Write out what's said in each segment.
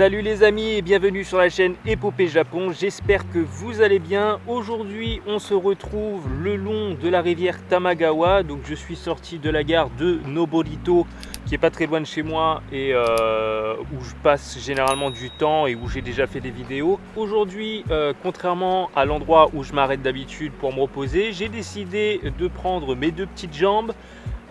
Salut les amis et bienvenue sur la chaîne Épopée Japon, j'espère que vous allez bien. Aujourd'hui on se retrouve le long de la rivière Tamagawa, donc je suis sorti de la gare de Noborito qui est pas très loin de chez moi et où je passe généralement du temps et où j'ai déjà fait des vidéos. Aujourd'hui, contrairement à l'endroit où je m'arrête d'habitude pour me reposer, j'ai décidé de prendre mes deux petites jambes,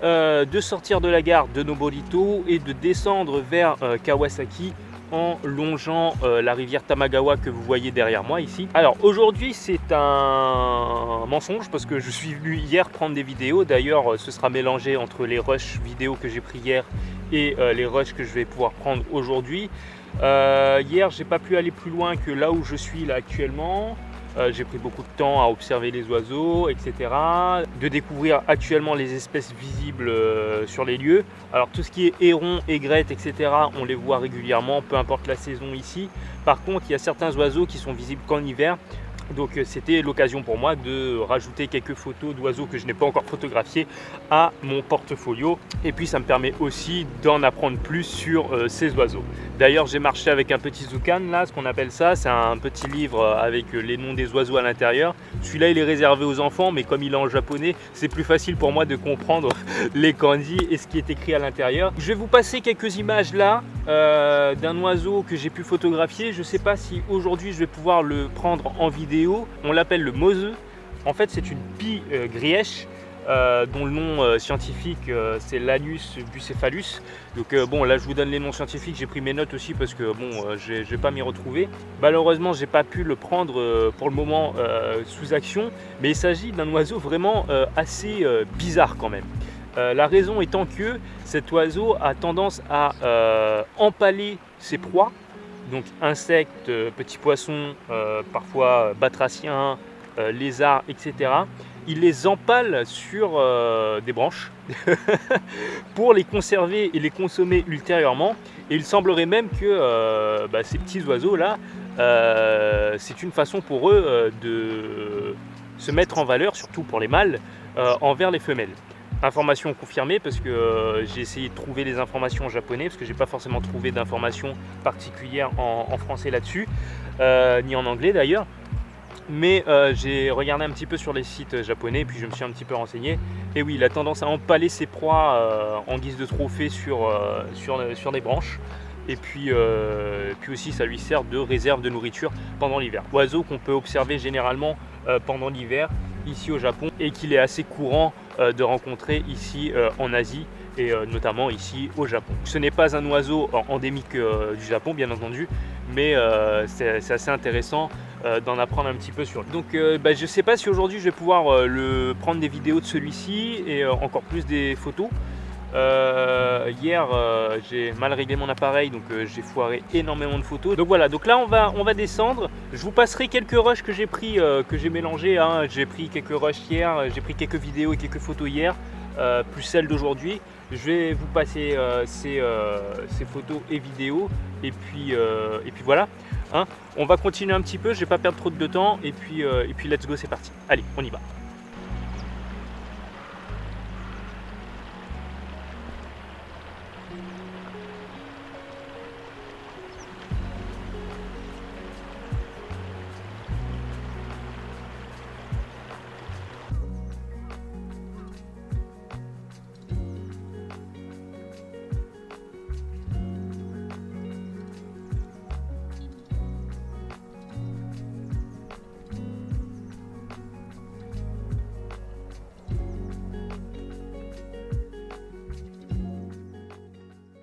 de sortir de la gare de Noborito et de descendre vers Kawasaki en longeant la rivière Tamagawa que vous voyez derrière moi ici. Alors aujourd'hui c'est un mensonge parce que je suis venu hier prendre des vidéos. D'ailleurs ce sera mélangé entre les rushs vidéo que j'ai pris hier et les rushs que je vais pouvoir prendre aujourd'hui. Hier j'ai pas pu aller plus loin que là où je suis là actuellement. J'ai pris beaucoup de temps à observer les oiseaux, etc. De découvrir actuellement les espèces visibles sur les lieux. Alors tout ce qui est hérons, aigrettes, etc. on les voit régulièrement, peu importe la saison ici. Par contre, il y a certains oiseaux qui sont visibles qu'en hiver. Donc c'était l'occasion pour moi de rajouter quelques photos d'oiseaux que je n'ai pas encore photographiés à mon portfolio. Et puis ça me permet aussi d'en apprendre plus sur ces oiseaux. D'ailleurs j'ai marché avec un petit zukan là, ce qu'on appelle ça. C'est un petit livre avec les noms des oiseaux à l'intérieur. Celui-là il est réservé aux enfants, mais comme il est en japonais, c'est plus facile pour moi de comprendre les kanji et ce qui est écrit à l'intérieur. Je vais vous passer quelques images là d'un oiseau que j'ai pu photographier. Je ne sais pas si aujourd'hui je vais pouvoir le prendre en vidéo. On l'appelle le mose. En fait c'est une pie grièche dont le nom scientifique c'est l'Anus bucephalus. Donc bon, là je vous donne les noms scientifiques, j'ai pris mes notes aussi parce que bon je vais pas m'y retrouver. Malheureusement j'ai pas pu le prendre pour le moment sous action, mais il s'agit d'un oiseau vraiment assez bizarre quand même. La raison étant que cet oiseau a tendance à empaler ses proies, donc insectes, petits poissons, parfois batraciens, lézards, etc. Il les empale sur des branches pour les conserver et les consommer ultérieurement. Et il semblerait même que ces petits oiseaux là, c'est une façon pour eux de se mettre en valeur, surtout pour les mâles, envers les femelles. Information confirmée parce que j'ai essayé de trouver les informations en japonais parce que j'ai pas forcément trouvé d'informations particulières en français là-dessus, ni en anglais d'ailleurs. Mais j'ai regardé un petit peu sur les sites japonais, puis je me suis un petit peu renseigné. Et oui, il a tendance à empaler ses proies en guise de trophée sur des branches. Et puis aussi ça lui sert de réserve de nourriture pendant l'hiver. Oiseau qu'on peut observer généralement pendant l'hiver ici au Japon et qu'il est assez courant de rencontrer ici en Asie et notamment ici au Japon. Ce n'est pas un oiseau endémique du Japon bien entendu, mais c'est assez intéressant d'en apprendre un petit peu sur lui. Donc je ne sais pas si aujourd'hui je vais pouvoir prendre des vidéos de celui-ci et encore plus des photos. Hier j'ai mal réglé mon appareil, donc j'ai foiré énormément de photos. Donc voilà, donc là on va descendre. Je vous passerai quelques rushs que j'ai pris, que j'ai mélangé, hein. J'ai pris quelques rushs hier, j'ai pris quelques vidéos et quelques photos hier, plus celles d'aujourd'hui. Je vais vous passer ces photos et vidéos et puis voilà, hein. On va continuer un petit peu, je vais pas perdre trop de temps et puis let's go, c'est parti. Allez, on y va.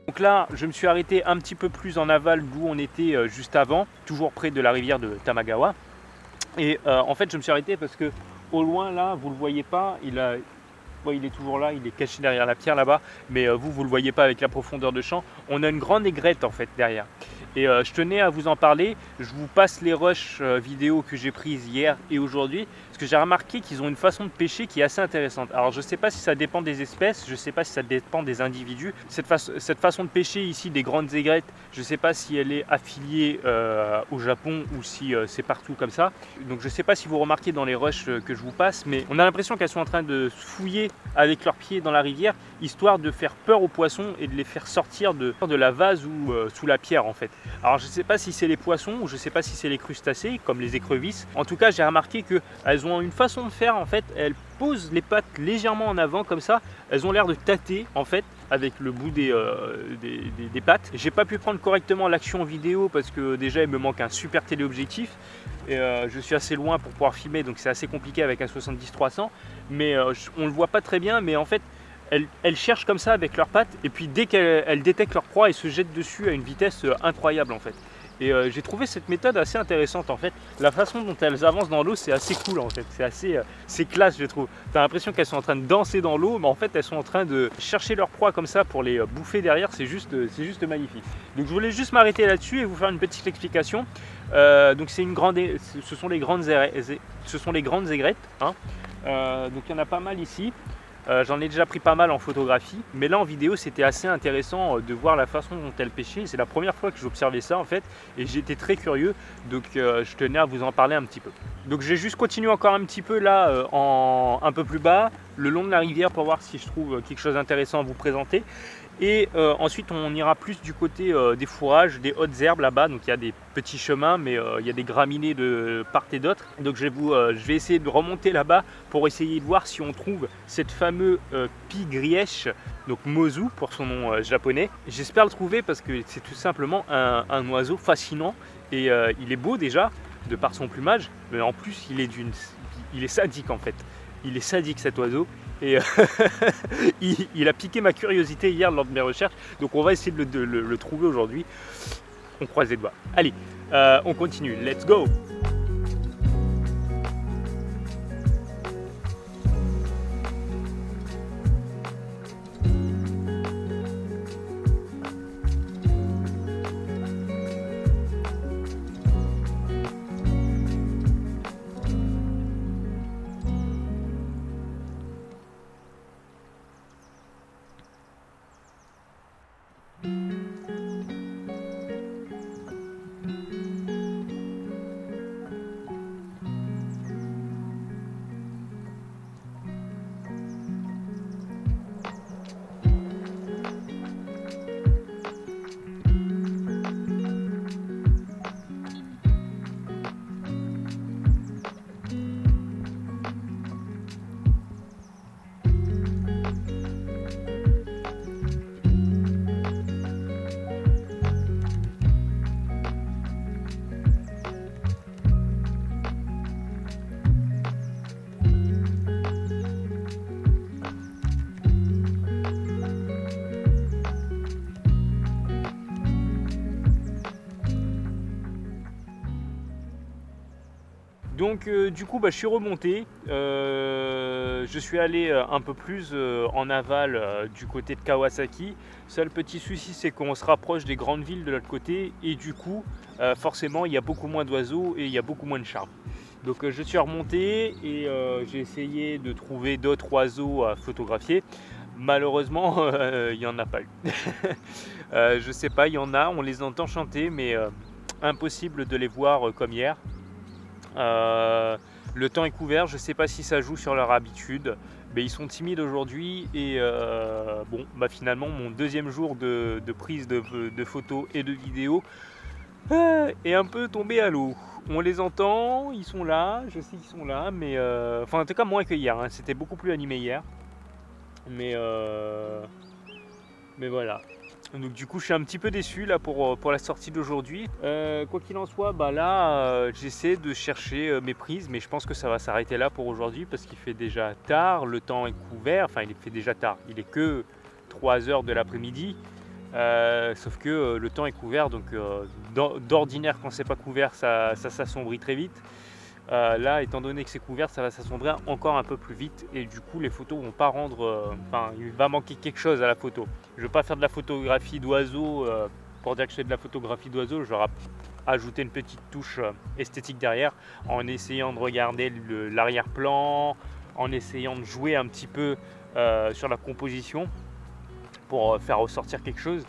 Donc là, je me suis arrêté un petit peu plus en aval d'où on était juste avant, toujours près de la rivière de Tamagawa. Et en fait, je me suis arrêté parce que au loin, là, vous ne le voyez pas, il est toujours là, il est caché derrière la pierre là-bas, mais vous ne le voyez pas avec la profondeur de champ. On a une grande aigrette en fait derrière. Et je tenais à vous en parler. Je vous passe les rushs vidéo que j'ai prises hier et aujourd'hui, parce que j'ai remarqué qu'ils ont une façon de pêcher qui est assez intéressante. Alors je ne sais pas si ça dépend des espèces, je ne sais pas si ça dépend des individus. Cette façon de pêcher ici des grandes aigrettes, je ne sais pas si elle est affiliée au Japon ou si c'est partout comme ça. Donc je ne sais pas si vous remarquez dans les rushs que je vous passe, mais on a l'impression qu'elles sont en train de fouiller avec leurs pieds dans la rivière, histoire de faire peur aux poissons et de les faire sortir de la vase ou sous la pierre en fait. Alors je ne sais pas si c'est les poissons ou je ne sais pas si c'est les crustacés comme les écrevisses. En tout cas j'ai remarqué qu'elles ont une façon de faire en fait, elles posent les pattes légèrement en avant comme ça, elles ont l'air de tâter en fait avec le bout des pattes. J'ai pas pu prendre correctement l'action vidéo parce que déjà il me manque un super téléobjectif et je suis assez loin pour pouvoir filmer, donc c'est assez compliqué avec un 70-300, mais on le voit pas très bien, mais en fait elles cherchent comme ça avec leurs pattes et puis dès qu'elles détectent leur proie, elles se jettent dessus à une vitesse incroyable en fait. Et j'ai trouvé cette méthode assez intéressante en fait. La façon dont elles avancent dans l'eau, c'est assez cool en fait. C'est classe, je trouve. Tu as l'impression qu'elles sont en train de danser dans l'eau, mais en fait elles sont en train de chercher leur proie comme ça pour les bouffer derrière. C'est juste magnifique. Donc je voulais juste m'arrêter là-dessus et vous faire une petite explication. Donc ce sont les grandes aigrettes. Hein. Donc il y en a pas mal ici. J'en ai déjà pris pas mal en photographie, mais là en vidéo c'était assez intéressant de voir la façon dont elles pêchaient. C'est la première fois que j'observais ça en fait et j'étais très curieux, donc je tenais à vous en parler un petit peu. Donc je vais juste continuer encore un petit peu là un peu plus bas, le long de la rivière pour voir si je trouve quelque chose d'intéressant à vous présenter. Et ensuite on ira plus du côté des fourrages, des hautes herbes là-bas. Donc il y a des petits chemins, mais il y a des graminées de part et d'autre. Donc je vais essayer de remonter là-bas pour essayer de voir si on trouve cette fameuse pie-grièche, donc Mozu pour son nom japonais. J'espère le trouver parce que c'est tout simplement un oiseau fascinant et il est beau déjà de par son plumage, mais en plus il est sadique en fait. Il est sadique cet oiseau. Et il a piqué ma curiosité hier lors de mes recherches, donc on va essayer de le trouver aujourd'hui. On croise les doigts. Allez, on continue, let's go! Donc du coup je suis remonté, je suis allé un peu plus en aval du côté de Kawasaki. Seul petit souci c'est qu'on se rapproche des grandes villes de l'autre côté et du coup forcément il y a beaucoup moins d'oiseaux et il y a beaucoup moins de charme. Donc je suis remonté et j'ai essayé de trouver d'autres oiseaux à photographier. Malheureusement il n'y en a pas eu. Je sais pas, il y en a, on les entend chanter mais impossible de les voir comme hier. Le temps est couvert, je ne sais pas si ça joue sur leur habitude, mais ils sont timides aujourd'hui et bon, finalement mon deuxième jour de prise de photos et de vidéos est un peu tombé à l'eau. On les entend, ils sont là, je sais qu'ils sont là, mais enfin en tout cas moins que hier, hein. C'était beaucoup plus animé hier, mais voilà. Donc du coup je suis un petit peu déçu là pour la sortie d'aujourd'hui. Quoi qu'il en soit, là j'essaie de chercher mes prises, mais je pense que ça va s'arrêter là pour aujourd'hui parce qu'il fait déjà tard, le temps est couvert, enfin il fait déjà tard, il est que 3 heures de l'après-midi, sauf que le temps est couvert, donc d'ordinaire quand c'est pas couvert ça s'assombrit très vite. Là, étant donné que c'est couvert, ça va s'assombrir encore un peu plus vite et du coup les photos vont pas rendre, il va manquer quelque chose à la photo. Je ne veux pas faire de la photographie d'oiseaux pour dire que je fais de la photographie d'oiseaux, je vais ajouter une petite touche esthétique derrière en essayant de regarder l'arrière-plan, en essayant de jouer un petit peu sur la composition pour faire ressortir quelque chose.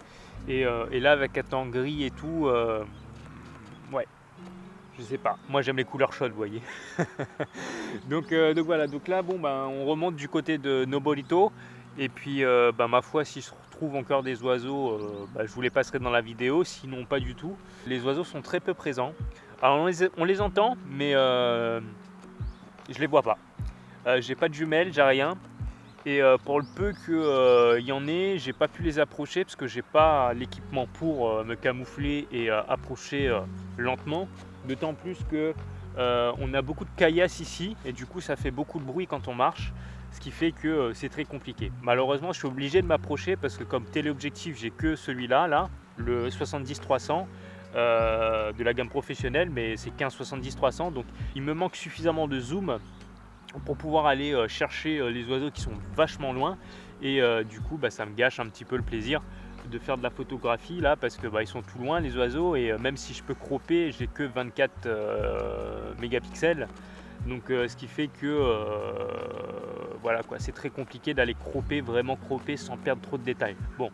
Et là avec un temps gris et tout, ouais. Je sais pas, moi j'aime les couleurs chaudes, vous voyez. donc voilà, donc là on remonte du côté de Noborito et puis ma foi si je trouve encore des oiseaux, je vous les passerai dans la vidéo, sinon pas du tout. Les oiseaux sont très peu présents. Alors on les entend, mais je les vois pas. J'ai pas de jumelles, j'ai rien. Et pour le peu qu'il y en ait, j'ai pas pu les approcher parce que j'ai pas l'équipement pour me camoufler et approcher lentement. D'autant plus que on a beaucoup de caillasses ici et du coup ça fait beaucoup de bruit quand on marche, ce qui fait que c'est très compliqué. Malheureusement je suis obligé de m'approcher parce que comme téléobjectif j'ai que celui-là, le 70-300 de la gamme professionnelle, mais c'est 15-70-300, donc il me manque suffisamment de zoom pour pouvoir aller chercher les oiseaux qui sont vachement loin et du coup ça me gâche un petit peu le plaisir de faire de la photographie là parce que ils sont tout loin les oiseaux et même si je peux cropper, j'ai que 24 mégapixels, donc ce qui fait que voilà quoi, c'est très compliqué d'aller cropper, vraiment cropper sans perdre trop de détails. Bon,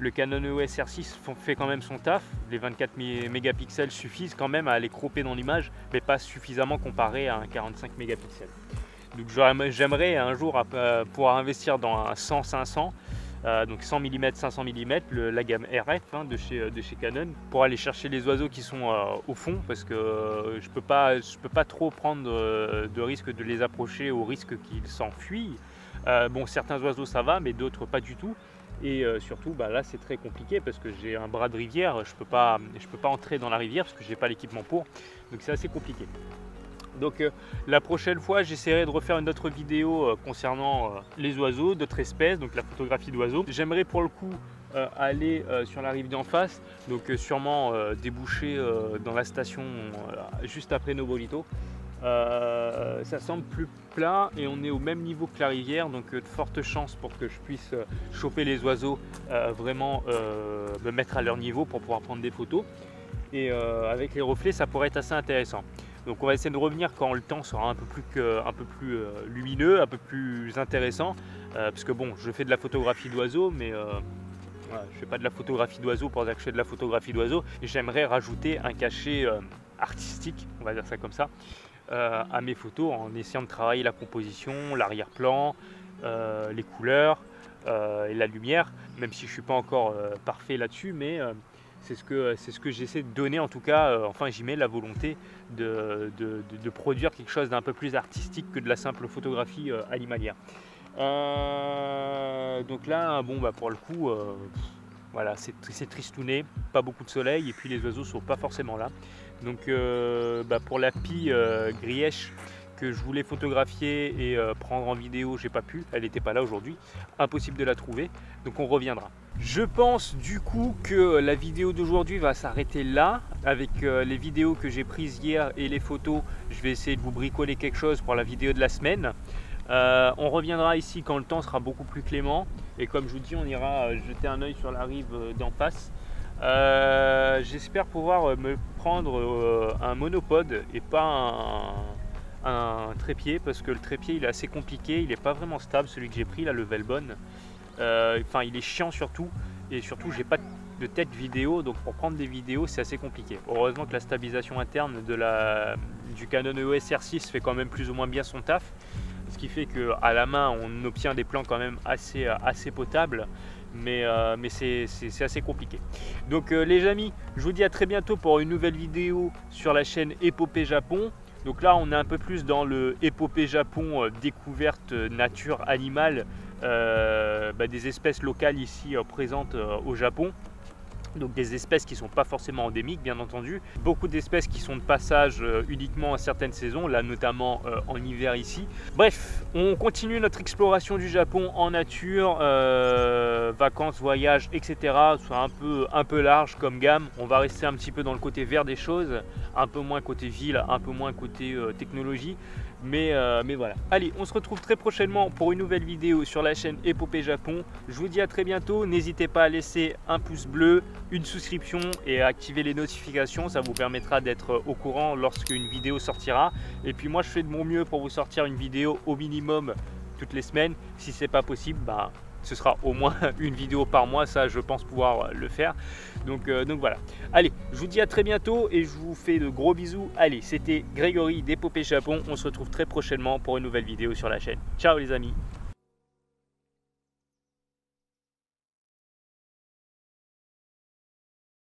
le Canon EOS R6 fait quand même son taf, les 24 mégapixels suffisent quand même à aller cropper dans l'image, mais pas suffisamment comparé à un 45 mégapixels. Donc j'aimerais un jour pouvoir investir dans un 100-500, donc 100 mm, 500 mm, la gamme RF de chez Canon, pour aller chercher les oiseaux qui sont au fond, parce que je peux pas trop prendre de risque de les approcher au risque qu'ils s'enfuient. Bon, certains oiseaux ça va, mais d'autres pas du tout. Et surtout là c'est très compliqué parce que j'ai un bras de rivière, je peux pas entrer dans la rivière parce que j'ai pas l'équipement pour, donc c'est assez compliqué. Donc la prochaine fois j'essaierai de refaire une autre vidéo concernant les oiseaux, d'autres espèces, donc la photographie d'oiseaux. J'aimerais pour le coup aller sur la rive d'en face, donc sûrement déboucher dans la station juste après Nobolito. Ça semble plus plat et on est au même niveau que la rivière, donc de fortes chances pour que je puisse choper les oiseaux, vraiment me mettre à leur niveau pour pouvoir prendre des photos. Et avec les reflets ça pourrait être assez intéressant. Donc on va essayer de revenir quand le temps sera un peu plus lumineux, un peu plus intéressant, parce que bon, je fais de la photographie d'oiseaux, mais voilà, je fais pas de la photographie d'oiseaux pour dire que je fais de la photographie d'oiseaux, et j'aimerais rajouter un cachet artistique, on va dire ça comme ça, à mes photos en essayant de travailler la composition, l'arrière-plan, les couleurs et la lumière, même si je suis pas encore parfait là-dessus, mais c'est ce que j'essaie de donner en tout cas, enfin j'y mets la volonté de produire quelque chose d'un peu plus artistique que de la simple photographie animalière. Donc là, bon pour le coup, voilà, c'est tristouné, pas beaucoup de soleil et puis les oiseaux sont pas forcément là. Donc pour la pie grièche que je voulais photographier et prendre en vidéo, j'ai pas pu, elle n'était pas là aujourd'hui, impossible de la trouver, donc on reviendra. Je pense du coup que la vidéo d'aujourd'hui va s'arrêter là, avec les vidéos que j'ai prises hier et les photos. Je vais essayer de vous bricoler quelque chose pour la vidéo de la semaine. On reviendra ici quand le temps sera beaucoup plus clément, et comme je vous dis, on ira jeter un œil sur la rive d'en face. J'espère pouvoir me prendre un monopode et pas un trépied, parce que le trépied il est assez compliqué, il n'est pas vraiment stable, celui que j'ai pris là, le Velbon. Enfin il est chiant surtout, et surtout j'ai pas de tête vidéo, donc pour prendre des vidéos c'est assez compliqué. Heureusement que la stabilisation interne du Canon EOS R6 fait quand même plus ou moins bien son taf, ce qui fait qu'à la main on obtient des plans quand même assez potables, mais c'est assez compliqué. Donc les amis, je vous dis à très bientôt pour une nouvelle vidéo sur la chaîne Épopée Japon. Donc là on est un peu plus dans le Épopée Japon, découverte nature animale, des espèces locales ici présentes au Japon. Donc des espèces qui ne sont pas forcément endémiques bien entendu, beaucoup d'espèces qui sont de passage uniquement à certaines saisons, là notamment en hiver ici. Bref, on continue notre exploration du Japon en nature, vacances, voyages, etc. Soit un peu large comme gamme. On va rester un petit peu dans le côté vert des choses, un peu moins côté ville, un peu moins côté technologie. Mais voilà. Allez, on se retrouve très prochainement pour une nouvelle vidéo sur la chaîne Épopée Japon. Je vous dis à très bientôt. N'hésitez pas à laisser un pouce bleu, une souscription et à activer les notifications. Ça vous permettra d'être au courant lorsque une vidéo sortira. Et puis moi, je fais de mon mieux pour vous sortir une vidéo au minimum toutes les semaines. Si ce n'est pas possible, ce sera au moins une vidéo par mois, ça je pense pouvoir le faire. Donc voilà. Allez, je vous dis à très bientôt et je vous fais de gros bisous. Allez, c'était Grégory d'Épopée Japon. On se retrouve très prochainement pour une nouvelle vidéo sur la chaîne. Ciao les amis.